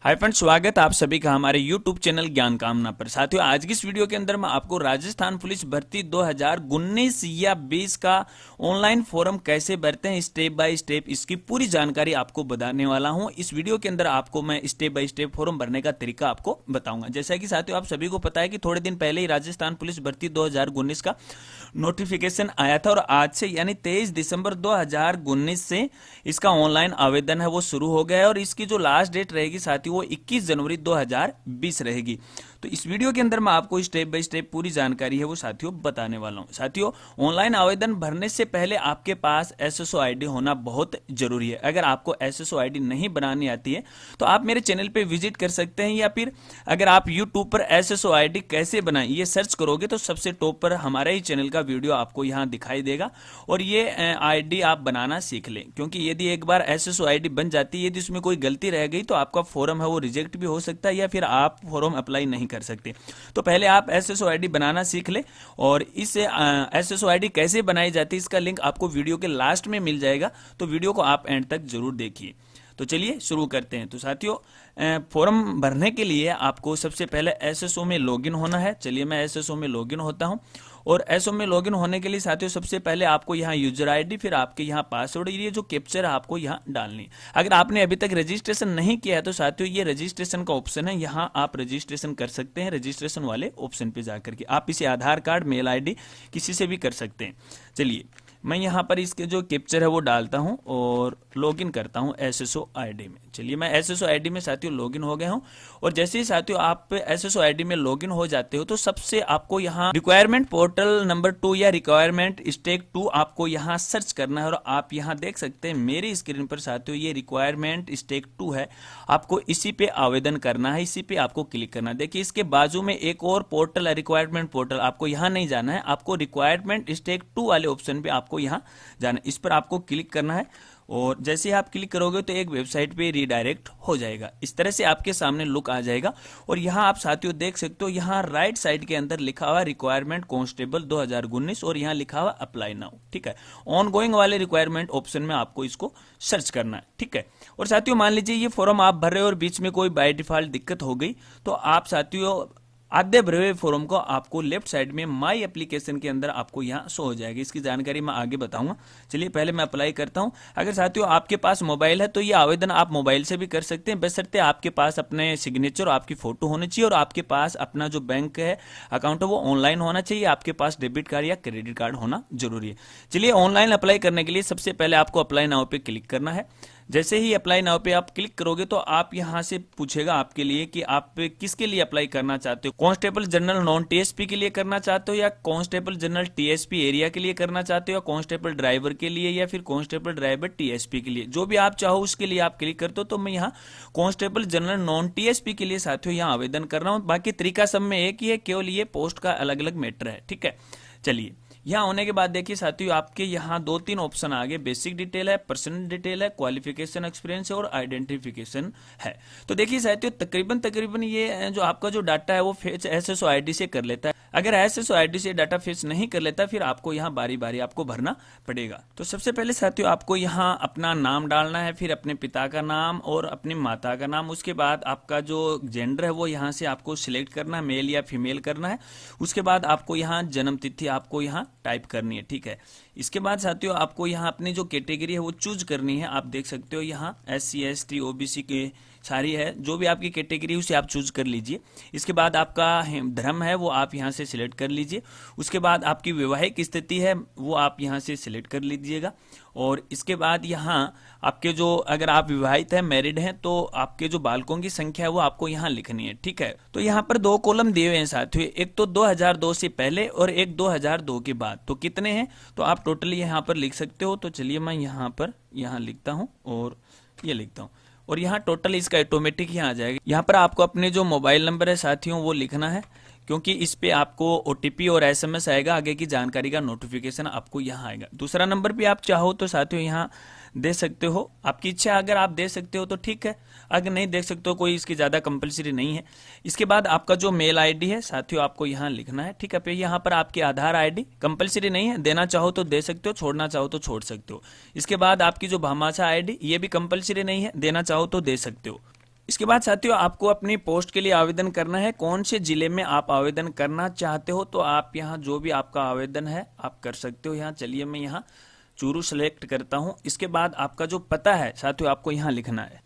Hi friends, स्वागत आप सभी का हमारे यूट्यूब चैनल ज्ञान कामना पर। साथियों, आज की इस वीडियो के अंदर मैं आपको राजस्थान पुलिस भर्ती 2019 या 20 का ऑनलाइन फॉर्म कैसे भरते हैं स्टेप बाय स्टेप इसकी पूरी जानकारी आपको बताने वाला हूं। इस वीडियो के अंदर आपको मैं स्टेप बाय स्टेप फॉर्म भरने का तरीका आपको बताऊंगा। जैसा कि साथियों आप सभी को पता है कि थोड़े दिन पहले ही राजस्थान पुलिस भर्ती 2019 का नोटिफिकेशन आया था और आज से यानी 23 दिसंबर 2019 से इसका ऑनलाइन आवेदन है वो शुरू हो गया है और इसकी जो लास्ट डेट रहेगी साथियों वो 21 जनवरी 2020 रहेगी। तो इस वीडियो के अंदर मैं आपको स्टेप बाय स्टेप पूरी जानकारी है वो साथियों बताने वाला हूं। साथियों, ऑनलाइन आवेदन भरने से पहले आपके पास एसएसओ आईडी होना बहुत जरूरी है। अगर आपको एसएसओ आईडी नहीं बनानी आती है तो आप मेरे चैनल पे विजिट कर सकते हैं, या फिर अगर आप यूट्यूब पर एसएसओ आईडी कैसे बनाएं ये सर्च करोगे तो सबसे टॉप पर हमारे ही चैनल का वीडियो आपको यहां दिखाई देगा और ये आईडी आप बनाना सीख लें, क्योंकि यदि एक बार एसएसओ आईडी बन जाती है, यदि उसमें कोई गलती रह गई तो आपका फॉर्म है वो रिजेक्ट भी हो सकता है या फिर आप फॉर्म अप्लाई नहीं कर सकते। तो पहले आप एसएसओ आईडी बनाना सीख ले और इस एसएसओ आईडी कैसे बनाई जाती है इसका लिंक आपको वीडियो के लास्ट में मिल जाएगा, तो वीडियो को आप एंड तक जरूर देखिए। तो चलिए शुरू करते हैं। तो साथियों, फॉर्म भरने के लिए आपको सबसे पहले एसएसओ में लॉगिन होना है। चलिए मैं एसएसओ में लॉगिन होता हूं और एसएसओ में लॉगिन होने के लिए साथियों सबसे पहले आपको यहाँ यूजर आईडी, फिर आपके यहाँ पासवर्ड, ये जो कैप्चर है आपको यहाँ डालनी है। अगर आपने अभी तक रजिस्ट्रेशन नहीं किया है तो साथियों ये रजिस्ट्रेशन का ऑप्शन है, यहाँ आप रजिस्ट्रेशन कर सकते हैं। रजिस्ट्रेशन वाले ऑप्शन पे जाकर के आप इसे आधार कार्ड, मेल आईडी किसी से भी कर सकते हैं। चलिए मैं यहाँ पर इसके जो कैप्चर है वो डालता हूँ और लॉगिन करता हूँ एसएसओ आईडी में। चलिए मैं एसएसओ आईडी में साथियों लॉगिन हो गया हूँ और जैसे ही साथियों आप एसएसओ आईडी में लॉगिन हो जाते हो तो सबसे आपको यहाँ रिक्वायरमेंट पोर्टल नंबर 2 या रिक्वायरमेंट स्टेप 2 आपको यहाँ सर्च करना है और आप यहाँ देख सकते हैं मेरी स्क्रीन पर साथियों ये रिक्वायरमेंट स्टेप 2 है। आपको इसी पे आवेदन करना है, इसी पे आपको क्लिक करना है। देखिए इसके बाजू में एक और पोर्टल है रिक्वायरमेंट पोर्टल, आपको यहाँ नहीं जाना है, आपको रिक्वायरमेंट स्टेप 2 वाले ऑप्शन पे आपको यहाँ जाना है। इस पर आपको क्लिक करना है और जैसे ही आप क्लिक करोगे तो एक वेबसाइट पे रीडायरेक्ट हो जाएगा। इस तरह से आपके सामने लुक आ जाएगा और यहाँ आप साथियों देख सकते हो यहाँ राइट साइड के अंदर लिखा हुआ रिक्वायरमेंट कांस्टेबल 2019 और यहाँ लिखा हुआ अप्लाई नाउ। ठीक है, ऑन गोइंग वाले रिक्वायरमेंट ऑप्शन में आपको इसको सर्च करना है। ठीक है, और साथियों मान लीजिए ये फॉर्म आप भर रहे हो और बीच में कोई बाय डिफॉल्ट दिक्कत हो गई तो आप साथियों आधे भरे हुए फॉर्म को आपको लेफ्ट साइड में माई एप्लीकेशन के अंदर आपको यहाँ शो हो जाएगी। इसकी जानकारी मैं आगे बताऊंगा। चलिए पहले मैं अप्लाई करता हूं। अगर साथियों आपके पास मोबाइल है तो ये आवेदन आप मोबाइल से भी कर सकते हैं, बशर्ते आपके पास अपने सिग्नेचर और आपकी फोटो होनी चाहिए और आपके पास अपना जो बैंक है अकाउंट है वो ऑनलाइन होना चाहिए। आपके पास डेबिट कार्ड या क्रेडिट कार्ड होना जरूरी है। चलिए ऑनलाइन अप्लाई करने के लिए सबसे पहले आपको अप्लाई नाउ पे क्लिक करना है। जैसे ही अप्लाई नाउ पे आप क्लिक करोगे तो आप यहां से पूछेगा आपके लिए कि आप किसके लिए अप्लाई करना चाहते हो, कांस्टेबल जनरल नॉन टीएसपी के लिए करना चाहते हो या कांस्टेबल जनरल टीएसपी एरिया के लिए करना चाहते हो या कांस्टेबल ड्राइवर के लिए या फिर कांस्टेबल ड्राइवर टीएसपी के लिए, जो भी आप चाहो उसके लिए आप क्लिक करते हो। तो मैं यहाँ कांस्टेबल जनरल नॉन टीएसपी के लिए साथियों यहाँ आवेदन कर रहा हूँ। बाकी तरीका सब में एक ही है, केवल ये पोस्ट का अलग अलग मैटर है। ठीक है, चलिए यहाँ होने के बाद देखिए साथियों आपके यहाँ 2-3 ऑप्शन आ गए। बेसिक डिटेल है, पर्सनल डिटेल है, क्वालिफिकेशन एक्सपीरियंस है और आइडेंटिफिकेशन है। तो देखिए साथियों तकरीबन ये जो आपका जो डाटा है वो फेच एसएसओ आईडी से कर लेता है। अगर एसएसओ आईडी से डाटा फेच नहीं कर लेता फिर आपको यहाँ बारी बारी आपको भरना पड़ेगा। तो सबसे पहले साथियों आपको यहाँ अपना नाम डालना है, फिर अपने पिता का नाम और अपनी माता का नाम। उसके बाद आपका जो जेंडर है वो यहाँ से आपको सिलेक्ट करना है, मेल या फीमेल करना है। उसके बाद आपको यहाँ जन्म तिथि आपको यहाँ टाइप करनी है। ठीक है, इसके बाद साथियों आपको यहाँ अपनी जो कैटेगरी है वो चूज करनी है। आप देख सकते हो यहाँ SC ST OBC के सारी है, जो भी आपकी कैटेगरी उसे आप चूज कर लीजिए। इसके बाद आपका धर्म है वो आप यहाँ से सिलेक्ट कर लीजिए। उसके बाद आपकी वैवाहिक स्थिति है वो आप यहाँ से सिलेक्ट कर लीजिएगा और इसके बाद यहाँ आपके जो अगर आप विवाहित हैं, मैरिड हैं, तो आपके जो बालकों की संख्या है वो आपको यहाँ लिखनी है। ठीक है, तो यहाँ पर 2 कॉलम दिए हुए हैं साथियों, एक तो 2002 से पहले और एक 2002 के बाद। तो कितने हैं तो आप टोटली यहाँ पर लिख सकते हो। तो चलिए मैं यहाँ पर लिखता हूँ और ये लिखता हूँ और यहाँ टोटल इसका ऑटोमेटिक यहाँ आ जाएगा। यहाँ पर आपको अपने जो मोबाइल नंबर है साथियों वो लिखना है, क्योंकि इस पे आपको ओटीपी और एसएमएस आएगा, आगे की जानकारी का नोटिफिकेशन आपको यहाँ आएगा। दूसरा नंबर भी आप चाहो तो साथियों यहाँ दे सकते हो, आपकी इच्छा, अगर आप दे सकते हो तो ठीक है, अगर नहीं दे सकते हो कोई इसकी ज्यादा कंपलसरी नहीं है। इसके बाद आपका जो मेल आईडी है साथियों आपको यहाँ लिखना है। ठीक है, फिर यहाँ पर आपकी आधार आईडी कंपलसरी नहीं है, देना चाहो तो दे सकते हो, छोड़ना चाहो तो छोड़ सकते हो। इसके बाद आपकी जो भामाशाह आईडी ये भी कंपलसरी नहीं है, देना चाहो तो दे सकते हो। इसके बाद साथियों आपको अपनी पोस्ट के लिए आवेदन करना है। कौन से जिले में आप आवेदन करना चाहते हो तो आप यहाँ जो भी आपका आवेदन है आप कर सकते हो। यहाँ चलिए मैं यहाँ चूरू सेलेक्ट करता हूँ। इसके बाद आपका जो पता है साथियों आपको यहाँ लिखना है।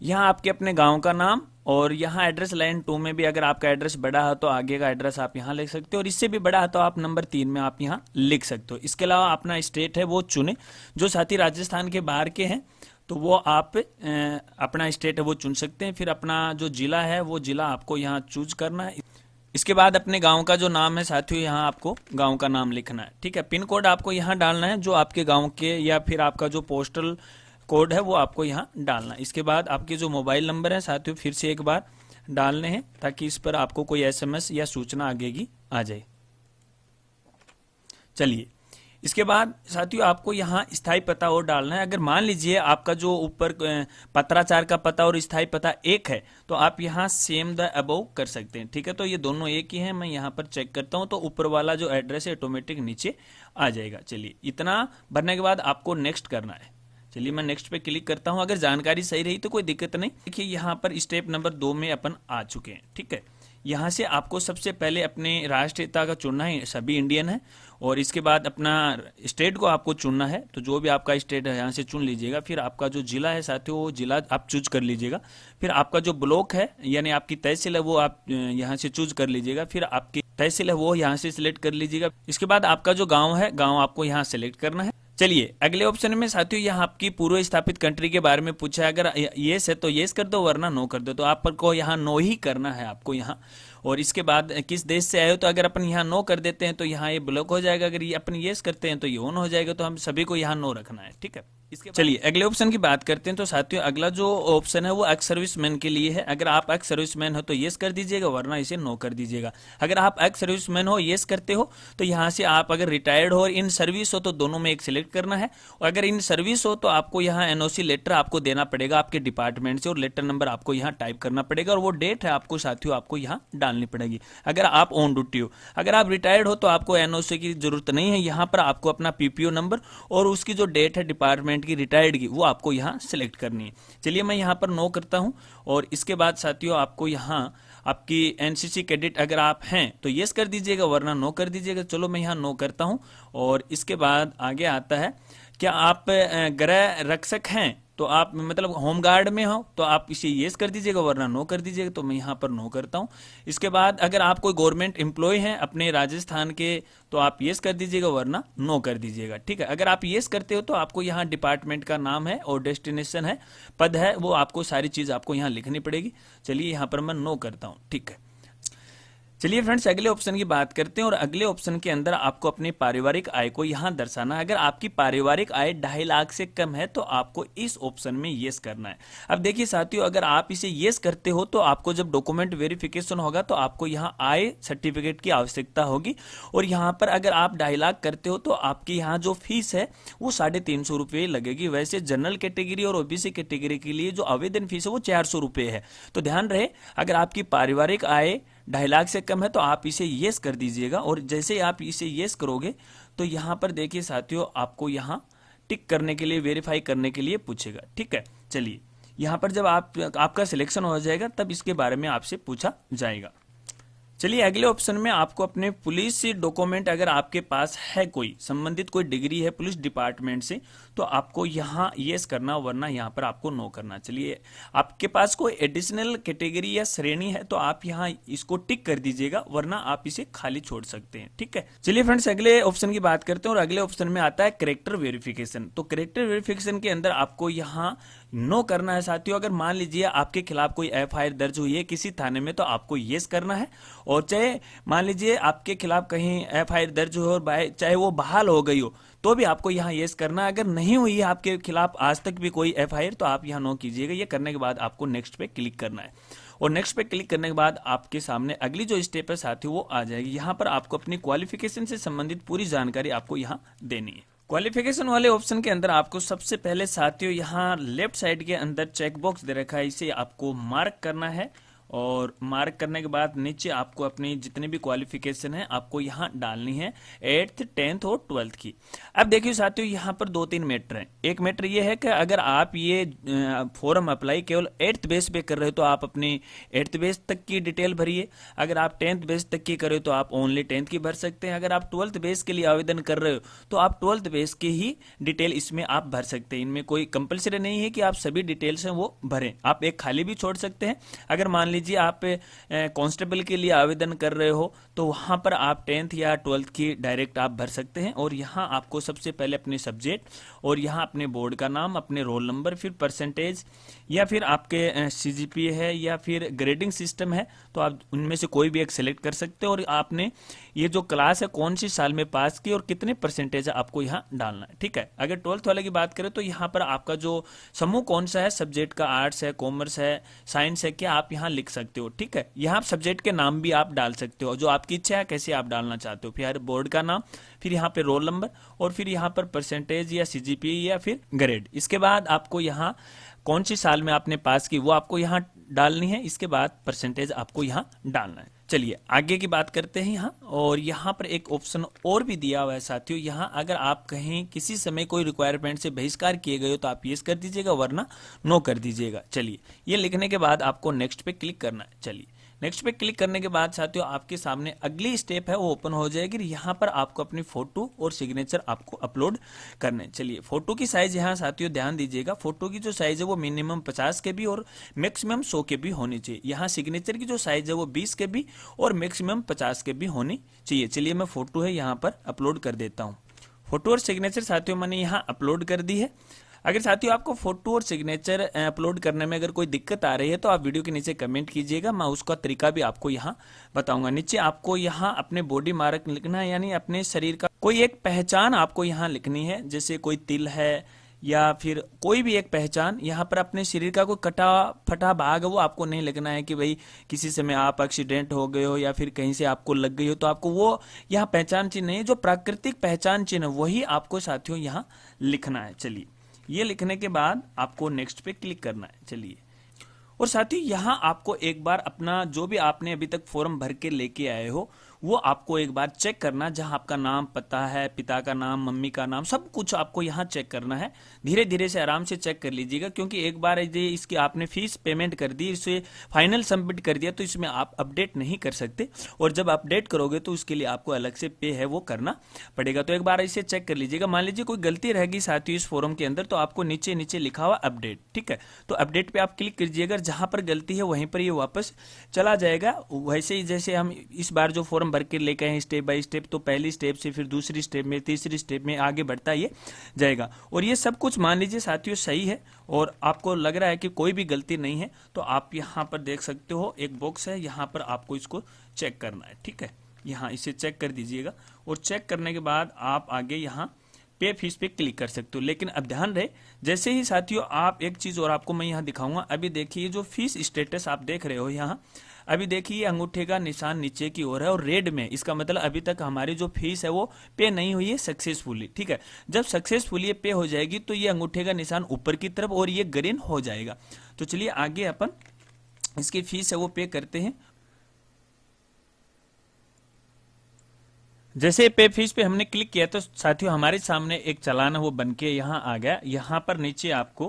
यहाँ आपके अपने गांव का नाम और यहाँ एड्रेस लाइन 2 में भी अगर आपका एड्रेस बड़ा है तो आगे का एड्रेस आप यहाँ लिख सकते हो और इससे भी बड़ा है तो आप नंबर 3 में आप यहाँ लिख सकते हो। इसके अलावा अपना स्टेट है वो चुने। जो साथी राजस्थान के बाहर के हैं तो वो आप अपना स्टेट है वो चुन सकते हैं। फिर अपना जो जिला है वो जिला आपको यहाँ चूज करना है। इसके बाद अपने गांव का जो नाम है साथियों यहाँ आपको गांव का नाम लिखना है। ठीक है, पिन कोड आपको यहाँ डालना है जो आपके गांव के या फिर आपका जो पोस्टल कोड है वो आपको यहाँ डालना है। इसके बाद आपके जो मोबाइल नंबर है साथियों फिर से एक बार डालने हैं ताकि इस पर आपको कोई SMS या सूचना आगे की आ जाए। चलिए, इसके बाद साथियों आपको यहाँ स्थायी पता और डालना है। अगर मान लीजिए आपका जो ऊपर पत्राचार का पता और स्थायी पता एक है तो आप यहाँ सेम द अबव कर सकते हैं। ठीक है, तो ये दोनों एक ही हैं। मैं यहाँ पर चेक करता हूँ तो ऊपर वाला जो एड्रेस है ऑटोमेटिक नीचे आ जाएगा। चलिए, इतना भरने के बाद आपको नेक्स्ट करना है। चलिए मैं नेक्स्ट पे क्लिक करता हूं। अगर जानकारी सही रही तो कोई दिक्कत नहीं। देखिए यहाँ पर स्टेप नंबर 2 में अपन आ चुके हैं। ठीक है, यहाँ से आपको सबसे पहले अपने राष्ट्रीयता का चुनना है, सभी इंडियन है। और इसके बाद अपना स्टेट को आपको चुनना है, तो जो भी आपका स्टेट है यहाँ से चुन लीजिएगा। फिर आपका जो जिला है साथियों वो जिला आप चूज कर लीजिएगा। फिर आपका जो ब्लॉक है यानी आपकी तहसील है वो आप यहाँ से चूज कर लीजिएगा। फिर आपकी तहसील है वो यहाँ से सिलेक्ट कर लीजिएगा। इसके बाद आपका जो गाँव है गाँव आपको यहाँ सिलेक्ट करना है। चलिए अगले ऑप्शन में साथियों यहाँ आपकी पूर्व स्थापित कंट्री के बारे में पूछा है। अगर येस है तो येस कर दो वरना नो कर दो। तो आपको यहाँ नो ही करना है आपको यहाँ। और इसके बाद किस देश से आए हो तो अगर अपन यहाँ नो कर देते हैं तो यहाँ ये ब्लॉक हो जाएगा। अगर ये अपन येस करते हैं तो ये ऑन हो जाएगा। तो हम सभी को यहाँ नो रखना है। ठीक है, इसके चलिए अगले ऑप्शन की बात करते हैं। तो साथियों अगला जो ऑप्शन है वो एक्स सर्विसमैन के लिए है। अगर आप एक्स सर्विसमैन हो तो येस कर दीजिएगा वरना इसे नो कर दीजिएगा। अगर आप एक्स सर्विसमैन हो येस करते हो तो यहाँ से आप अगर रिटायर्ड हो और इन सर्विस हो तो दोनों में एक सिलेक्ट करना है। और अगर इन सर्विस हो तो आपको यहाँ NOC लेटर आपको देना पड़ेगा आपके डिपार्टमेंट से और लेटर नंबर आपको यहाँ टाइप करना पड़ेगा और वो डेट है आपको साथियों आपको यहाँ डालनी पड़ेगी। अगर आप ऑन ड्यूटी हो, अगर आप रिटायर्ड हो तो आपको NOC की जरूरत नहीं है। यहाँ पर आपको अपना PPO नंबर और उसकी जो डेट है डिपार्टमेंट की रिटायर्ड की वो आपको यहाँ सिलेक्ट करनी है। चलिए मैं यहाँ पर नो करता हूँ। और इसके बाद साथियों आपको यहाँ आपकी NCC कैडेट अगर आप हैं तो यस कर दीजिएगा वरना नो कर दीजिएगा। चलो मैं यहाँ नो करता हूँ। और इसके बाद आगे आता है क्या आप गृह रक्षक हैं तो आप मतलब होम गार्ड में हो तो आप इसे येस कर दीजिएगा वरना नो कर दीजिएगा। तो मैं यहाँ पर नो करता हूँ। इसके बाद अगर आप कोई गवर्नमेंट एम्प्लॉय हैं अपने राजस्थान के तो आप येस कर दीजिएगा वरना नो कर दीजिएगा। ठीक है, अगर आप येस करते हो तो आपको यहाँ डिपार्टमेंट का नाम है और डेस्टिनेशन है, पद है, वो आपको सारी चीज आपको यहाँ लिखनी पड़ेगी। चलिए यहाँ पर मैं नो करता हूँ। ठीक है, चलिए फ्रेंड्स अगले ऑप्शन की बात करते हैं। और अगले ऑप्शन के अंदर आपको अपनी पारिवारिक आय को यहाँ दर्शाना है। अगर आपकी पारिवारिक आय 2.5 लाख से कम है तो आपको इस ऑप्शन में येस करना है। अब देखिए साथियों अगर आप इसे येस करते हो तो आपको जब डॉक्यूमेंट वेरिफिकेशन होगा तो आपको यहाँ आय सर्टिफिकेट की आवश्यकता होगी। और यहाँ पर अगर आप 2.5 लाख करते हो तो आपकी यहाँ जो फीस है वो 350 रुपये लगेगी। वैसे जनरल कैटेगरी और OBC कैटेगरी के लिए जो आवेदन फीस है वो 400 रुपये है। तो ध्यान रहे अगर आपकी पारिवारिक आय 2.5 लाख से कम है तो आप इसे येस कर दीजिएगा। और जैसे ही आप इसे येस करोगे तो यहाँ पर देखिए साथियों आपको यहाँ टिक करने के लिए वेरीफाई करने के लिए पूछेगा। ठीक है, चलिए यहाँ पर जब आपका सिलेक्शन हो जाएगा तब इसके बारे में आपसे पूछा जाएगा। चलिए अगले ऑप्शन में आपको अपने पुलिस डॉक्यूमेंट अगर आपके पास है कोई संबंधित कोई डिग्री है पुलिस डिपार्टमेंट से तो आपको यहाँ येस करना वरना यहाँ पर आपको नो करना। चलिए आपके पास कोई एडिशनल कैटेगरी या श्रेणी है तो आप यहाँ इसको टिक कर दीजिएगा वरना आप इसे खाली छोड़ सकते हैं। ठीक है, चलिए फ्रेंड्स अगले ऑप्शन की बात करते हैं। और अगले ऑप्शन में आता है कैरेक्टर वेरिफिकेशन। तो कैरेक्टर वेरिफिकेशन के अंदर आपको यहाँ नो करना है साथियों। अगर मान लीजिए आपके खिलाफ कोई FIR दर्ज हुई है किसी थाने में तो आपको येस करना है। और चाहे मान लीजिए आपके खिलाफ कहीं FIR दर्ज हो और चाहे वो बहाल हो गई हो तो भी आपको यहाँ येस करना है। अगर नहीं हुई है आपके खिलाफ आज तक भी कोई FIR तो आप यहाँ नो कीजिएगा। ये करने के बाद आपको नेक्स्ट पे क्लिक करना है। और नेक्स्ट पे क्लिक करने के बाद आपके सामने अगली जो स्टेप है साथियों वो आ जाएगी। यहाँ पर आपको अपनी क्वालिफिकेशन से संबंधित पूरी जानकारी आपको यहाँ देनी है। क्वालिफिकेशन वाले ऑप्शन के अंदर आपको सबसे पहले साथियों यहाँ लेफ्ट साइड के अंदर चेक बॉक्स दे रखा है, इसे आपको मार्क करना है। और मार्क करने के बाद नीचे आपको अपनी जितनी भी क्वालिफिकेशन है आपको यहाँ डालनी है, 8th 10th और 12th की। अब देखिए साथियों, यहाँ पर 2-3 मैटर हैं। एक मैटर ये है कि अगर आप ये फॉर्म अप्लाई केवल 8th बेस पे कर रहे हो तो आप अपनी 8th बेस तक की डिटेल भरिए। अगर आप 10th बेस तक की कर रहे हो तो आप ओनली 10th की भर सकते हैं। अगर आप 12th बेस के लिए आवेदन कर रहे हो तो आप 12th बेस की ही डिटेल इसमें आप भर सकते हैं। इनमें कोई कंपलसरी नहीं है कि आप सभी डिटेल्स हैं वो भरें, आप एक खाली भी छोड़ सकते हैं। अगर मान लीजिए आप कांस्टेबल के लिए आवेदन कर रहे हो तो वहां पर आप 10th या 12th की डायरेक्ट आप भर सकते हैं। और यहाँ आपको सबसे पहले अपने सब्जेक्ट और यहाँ अपने बोर्ड का नाम, अपने रोल नंबर, फिर परसेंटेज या फिर आपके सीजीपीए है या फिर ग्रेडिंग सिस्टम है तो आप उनमें से कोई भी एक सिलेक्ट कर सकते हो। और आपने ये जो क्लास है कौन सी साल में पास की और कितने परसेंटेज आपको यहाँ डालना है, ठीक है। अगर 12th वाले की बात करें तो यहाँ पर आपका जो समूह कौन सा है, सब्जेक्ट का आर्ट्स है, कॉमर्स है, साइंस है, क्या आप यहाँ लिख सकते हो, ठीक है। यहाँ सब्जेक्ट के नाम भी आप डाल सकते हो जो आपकी इच्छा है कैसे आप डालना चाहते हो। फिर बोर्ड का नाम, फिर यहाँ पे रोल नंबर और फिर यहाँ पर परसेंटेज या सीजीपीए या फिर ग्रेड। इसके बाद आपको यहाँ कौन सी साल में आपने पास की वो आपको यहाँ डालनी है। इसके बाद परसेंटेज आपको यहाँ डालना है। चलिए आगे की बात करते हैं यहाँ। और यहाँ पर एक ऑप्शन और भी दिया हुआ है साथियों, यहाँ अगर आप कहीं किसी समय कोई रिक्वायरमेंट से बहिष्कार किए गए हो तो आप यस कर दीजिएगा वरना नो कर दीजिएगा। चलिए ये लिखने के बाद आपको नेक्स्ट पे क्लिक करना है। चलिए नेक्स्ट पे क्लिक करने के बाद साथियों आपके सामने अगली स्टेप है वो ओपन हो जाएगी। यहाँ पर आपको अपनी फोटो और सिग्नेचर आपको अपलोड करने। चलिए फोटो की साइज यहाँ साथियों ध्यान दीजिएगा, फोटो की जो साइज है वो मिनिमम 50 के बी और मैक्सिमम 100 के बी होनी चाहिए। यहाँ सिग्नेचर की जो साइज है वो 20 के बी और मैक्सिमम 50 के बी होनी चाहिए। चलिए मैं फोटो है यहाँ पर अपलोड कर देता हूँ। फोटो और सिग्नेचर साथियों मैंने यहाँ अपलोड कर दी है। अगर साथियों आपको फोटो और सिग्नेचर अपलोड करने में अगर कोई दिक्कत आ रही है तो आप वीडियो के नीचे कमेंट कीजिएगा, मैं उसका तरीका भी आपको यहाँ बताऊंगा। नीचे आपको यहाँ अपने बॉडी मार्क लिखना है, यानी अपने शरीर का कोई एक पहचान आपको यहाँ लिखनी है, जैसे कोई तिल है या फिर कोई भी एक पहचान। यहाँ पर अपने शरीर का कोई कटा फटा भाग है वो आपको नहीं लिखना है कि भाई किसी समय आप एक्सीडेंट हो गए हो या फिर कहीं से आपको लग गई हो तो आपको वो यहाँ पहचान चिन्ह नहीं, जो प्राकृतिक पहचान चिन्ह वही आपको साथियों यहाँ लिखना है। चलिए ये लिखने के बाद आपको नेक्स्ट पे क्लिक करना है। चलिए और साथियों यहाँ आपको एक बार अपना जो भी आपने अभी तक फॉर्म भर के लेके आए हो वो आपको एक बार चेक करना, जहां आपका नाम, पता है, पिता का नाम, मम्मी का नाम, सब कुछ आपको यहाँ चेक करना है। धीरे धीरे से आराम से चेक कर लीजिएगा, क्योंकि एक बार इसकी आपने फीस पेमेंट कर दी, इसे फाइनल सबमिट कर दिया तो इसमें आप अपडेट नहीं कर सकते। और जब अपडेट करोगे तो उसके लिए आपको अलग से पे है वो करना पड़ेगा। तो एक बार इसे चेक कर लीजिएगा। मान लीजिए कोई गलती रहेगी साथियों इस फॉर्म के अंदर तो आपको नीचे नीचे लिखा हुआ अपडेट, ठीक है, तो अपडेट पे आप क्लिक कीजिएगा। जहां पर गलती है वहीं पर ये वापस चला जाएगा। वैसे ही जैसे हम इस बार जो फॉर्म भर के लेके आए स्टेप बाय स्टेप, तो पहली स्टेप से फिर दूसरी स्टेप में, तीसरी स्टेप में आगे बढ़ता ये जाएगा। और ये सब कुछ मान लीजिए साथियों सही है और आपको लग रहा है कि कोई भी गलती नहीं है तो आप यहाँ पर देख सकते हो एक बॉक्स है, यहाँ पर आपको इसको चेक करना है, ठीक है। यहाँ इसे चेक कर दीजिएगा और चेक करने के बाद आप आगे यहाँ पे फीस पे क्लिक कर सकते हो। लेकिन अब ध्यान रहे, जैसे ही साथियों आप एक चीज और आपको मैं यहाँ दिखाऊंगा। अभी देखिए जो फीस स्टेटस आप देख रहे हो यहाँ, अभी देखिए अंगूठे का निशान नीचे की ओर है और रेड में, इसका मतलब अभी तक हमारी जो फीस है वो पे नहीं हुई है सक्सेसफुली, ठीक है। जब सक्सेसफुली पे हो जाएगी तो ये अंगूठे का निशान ऊपर की तरफ और ये ग्रीन हो जाएगा। तो चलिए आगे अपन इसकी फीस है वो पे करते हैं। जैसे पे फीस पे हमने क्लिक किया तो साथियों हमारे सामने एक चालान है वो बन के यहाँ आ गया। यहाँ पर नीचे आपको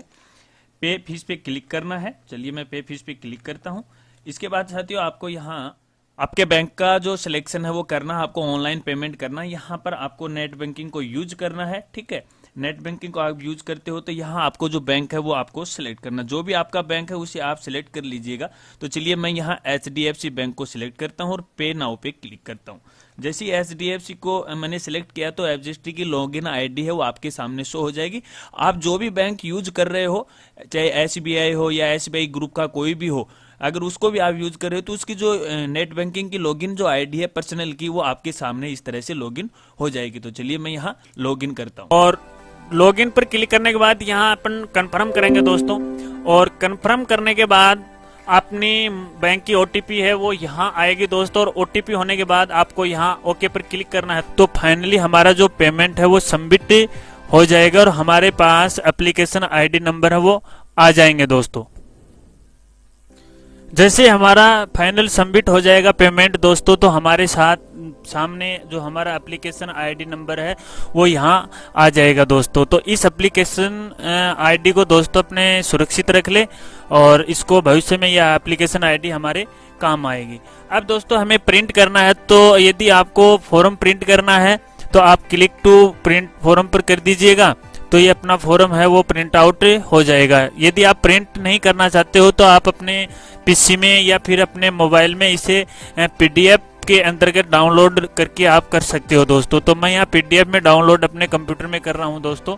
पे फीस पे क्लिक करना है। चलिए मैं पे फीस पे क्लिक करता हूँ। इसके बाद साथियों आपको यहाँ आपके बैंक का जो सिलेक्शन है वो करना है, आपको ऑनलाइन पेमेंट करना है। यहाँ पर आपको नेट बैंकिंग को यूज करना है, ठीक है। नेट बैंकिंग को आप यूज करते हो तो यहाँ आपको जो बैंक है वो आपको सिलेक्ट करना, जो भी आपका बैंक है उसे आप सिलेक्ट कर लीजिएगा। तो चलिए मैं यहाँ HDFC बैंक को सिलेक्ट करता हूँ और पे नाउ पे क्लिक करता हूँ। जैसे ही HDFC को मैंने सिलेक्ट किया तो HDFC की लॉगिन आईडी है वो आपके सामने शो हो जाएगी। आप जो भी बैंक यूज कर रहे हो, चाहे SBI हो या SBI ग्रुप का कोई भी हो, अगर उसको भी आप यूज कर रहे हो तो उसकी जो नेट बैंकिंग की लॉगिन जो आईडी है पर्सनल की, वो आपके सामने इस तरह से लॉगिन हो जाएगी। तो चलिए मैं यहाँ लॉगिन करता हूँ और लॉगिन पर क्लिक करने के बाद यहाँ अपन कंफर्म करेंगे दोस्तों। और कंफर्म करने के बाद अपनी बैंक की OTP है वो यहाँ आएगी दोस्तों। और OTP होने के बाद आपको यहाँ ओके पर क्लिक करना है। तो फाइनली हमारा जो पेमेंट है वो सबमिट हो जाएगा और हमारे पास एप्लीकेशन ID नंबर है वो आ जाएंगे दोस्तों। जैसे हमारा फाइनल सबमिट हो जाएगा पेमेंट दोस्तों, तो हमारे साथ सामने जो हमारा एप्लीकेशन आईडी नंबर है वो यहाँ आ जाएगा दोस्तों। तो इस एप्लीकेशन आईडी को दोस्तों अपने सुरक्षित रख ले और इसको भविष्य में यह एप्लीकेशन आईडी हमारे काम आएगी। अब दोस्तों हमें प्रिंट करना है, तो यदि आपको फॉर्म प्रिंट करना है तो आप क्लिक टू प्रिंट फॉर्म पर कर दीजिएगा, तो ये अपना फॉर्म है वो प्रिंट आउट हो जाएगा। यदि आप प्रिंट नहीं करना चाहते हो तो आप अपने पीसी में या फिर अपने मोबाइल में इसे पीडीएफ के अंतर्गत डाउनलोड करके आप कर सकते हो दोस्तों। तो मैं यहाँ पीडीएफ में डाउनलोड अपने कंप्यूटर में कर रहा हूँ दोस्तों।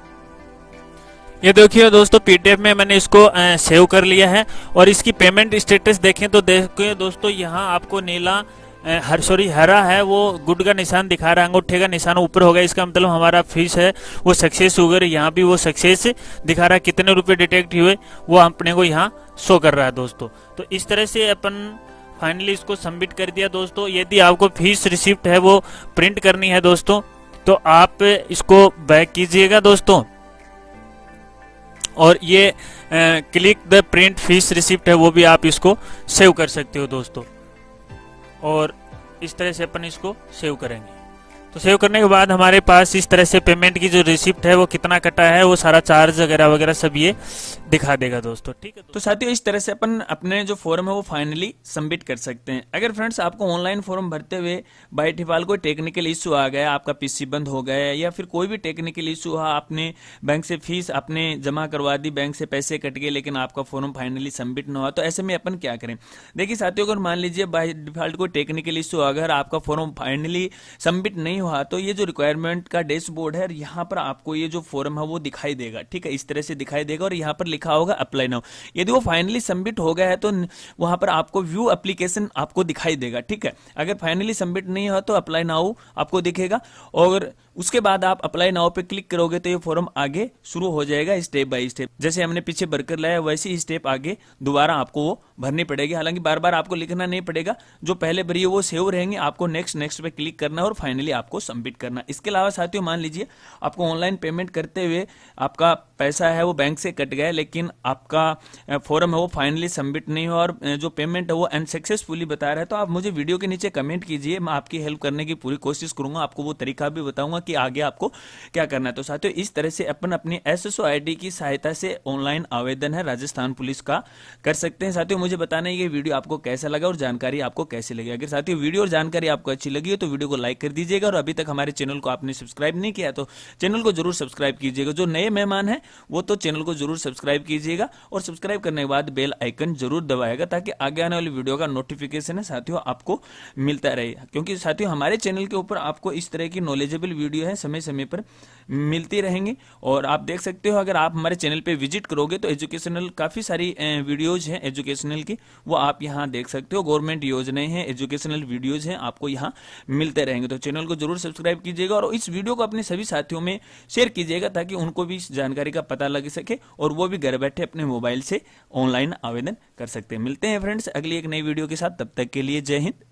ये देखिए दोस्तों पीडीएफ में मैंने इसको सेव कर लिया है। और इसकी पेमेंट स्टेटस देखें तो देखिए दोस्तों यहाँ आपको नीला हरा है वो गुड का निशान दिखा रहा है, अंगूठे का निशान ऊपर होगा, इसका मतलब हमारा फीस है वो सक्सेस हो गई। यहाँ भी वो सक्सेस दिखा रहा है, कितने रुपए डिटेक्ट हुए वो अपने को यहाँ शो कर रहा है दोस्तों। तो इस तरह से अपन फाइनली इसको सबमिट कर दिया दोस्तों। यदि आपको फीस रिसिप्ट है वो प्रिंट करनी है दोस्तों, तो आप इसको बैक कीजिएगा दोस्तों और ये click the print fees receipt है वो भी आप इसको सेव कर सकते हो दोस्तों। और इस तरह से अपन इसको सेव करेंगे। तो सेव करने के बाद हमारे पास इस तरह से पेमेंट की जो रिसिप्ट है वो कितना कटा है वो सारा चार्ज वगैरह वगैरह सब ये दिखा देगा दोस्तों। ठीक है, तो साथियों इस तरह से अपन अपने जो फॉर्म है वो फाइनली सबमिट कर सकते हैं। अगर फ्रेंड्स आपको ऑनलाइन फॉर्म भरते हुए बाय डिफॉल्ट कोई टेक्निकल इश्यू आ गया, आपका पीसी बंद हो गया या फिर कोई भी टेक्निकल इश्यू हुआ, आपने बैंक से फीस आपने जमा करवा दी, बैंक से पैसे कट गए लेकिन आपका फॉर्म फाइनली सबमिट ना हुआ, तो ऐसे में अपन क्या करें। देखिए साथियों अगर मान लीजिए बाय डिफॉल्ट कोई टेक्निकल इश्यू अगर आपका फॉर्म फाइनली सबमिट नहीं हुआ तो ये जो रिक्वायरमेंट का डैशबोर्ड है यहाँ पर आपको ये जो फॉर्म है वो दिखाई देगा। ठीक है, इस तरह से दिखाई देगा और यहाँ पर लिखा होगा अप्लाई नाउ। यदि वो फाइनली सबमिट हो गया है तो वहां पर आपको व्यू एप्लीकेशन आपको दिखाई देगा। ठीक है, अगर फाइनली सबमिट नहीं हुआ तो अप्लाई नाउ आपको दिखेगा और उसके बाद आप अप्लाई नाउ पे क्लिक करोगे तो ये फॉर्म आगे शुरू हो जाएगा स्टेप बाय स्टेप। जैसे हमने पीछे भरकर लाया वैसे ही स्टेप आगे दोबारा आपको वो भरनी पड़ेगी। हालांकि बार बार आपको लिखना नहीं पड़ेगा, जो पहले भरी वो सेव रहेंगे, आपको नेक्स्ट पे क्लिक करना और फाइनली आपको सबमिट करना। इसके अलावा साथियों मान लीजिए आपको ऑनलाइन पेमेंट करते हुए आपका पैसा है वो बैंक से कट गया लेकिन आपका फॉर्म है वो फाइनली सबमिट नहीं हुआ और जो पेमेंट है वो अनसक्सेसफुली बता रहा है, तो आप मुझे वीडियो के नीचे कमेंट कीजिए, मैं आपकी हेल्प करने की पूरी कोशिश करूंगा, आपको वो तरीका भी बताऊंगा कि आगे आपको क्या करना है। तो साथियों इस तरह से अपन अपनी एसएसओ आईडी की सहायता से ऑनलाइन आवेदन है राजस्थान पुलिस का कर सकते हैं। साथियों मुझे बताना है ये वीडियो आपको कैसा लगा और जानकारी आपको कैसी लगी। अगर साथियों वीडियो और जानकारी आपको अच्छी लगी हो तो वीडियो को लाइक कर दीजिएगा और अभी तक हमारे चैनल को आपने सब्सक्राइब नहीं किया तो चैनल को जरूर सब्सक्राइब कीजिएगा। जो नए मेहमान हैं वो तो चैनल को जरूर सब्सक्राइब कीजिएगा और सब्सक्राइब करने के बाद बेल आइकन जरूर दबाएगा ताकि आगे आने वाली वीडियो का नोटिफिकेशन है साथियों आपको मिलता रहे। क्योंकि साथियों हमारे चैनल के ऊपर आपको इस तरह की नॉलेजेबल वीडियो है समय समय पर मिलती रहेंगी और आप देख सकते हो अगर आप हमारे चैनल पे विजिट करोगे तो एजुकेशनल काफी सारी वीडियोज हैं एजुकेशनल की, वो आप यहां देख सकते हो। गवर्नमेंट योजनाएं हैं, एजुकेशनल वीडियोज हैं, आपको यहां मिलते रहेंगे। तो चैनल को जरूर सब्सक्राइब कीजिएगा और इस वीडियो को अपने सभी साथियों में शेयर कीजिएगा ताकि उनको भी इस जानकारी का पता लग सके और वो भी घर बैठे अपने मोबाइल से ऑनलाइन आवेदन कर सकते हैं। मिलते हैं फ्रेंड्स अगली एक नई वीडियो के साथ, तब तक के लिए जय हिंद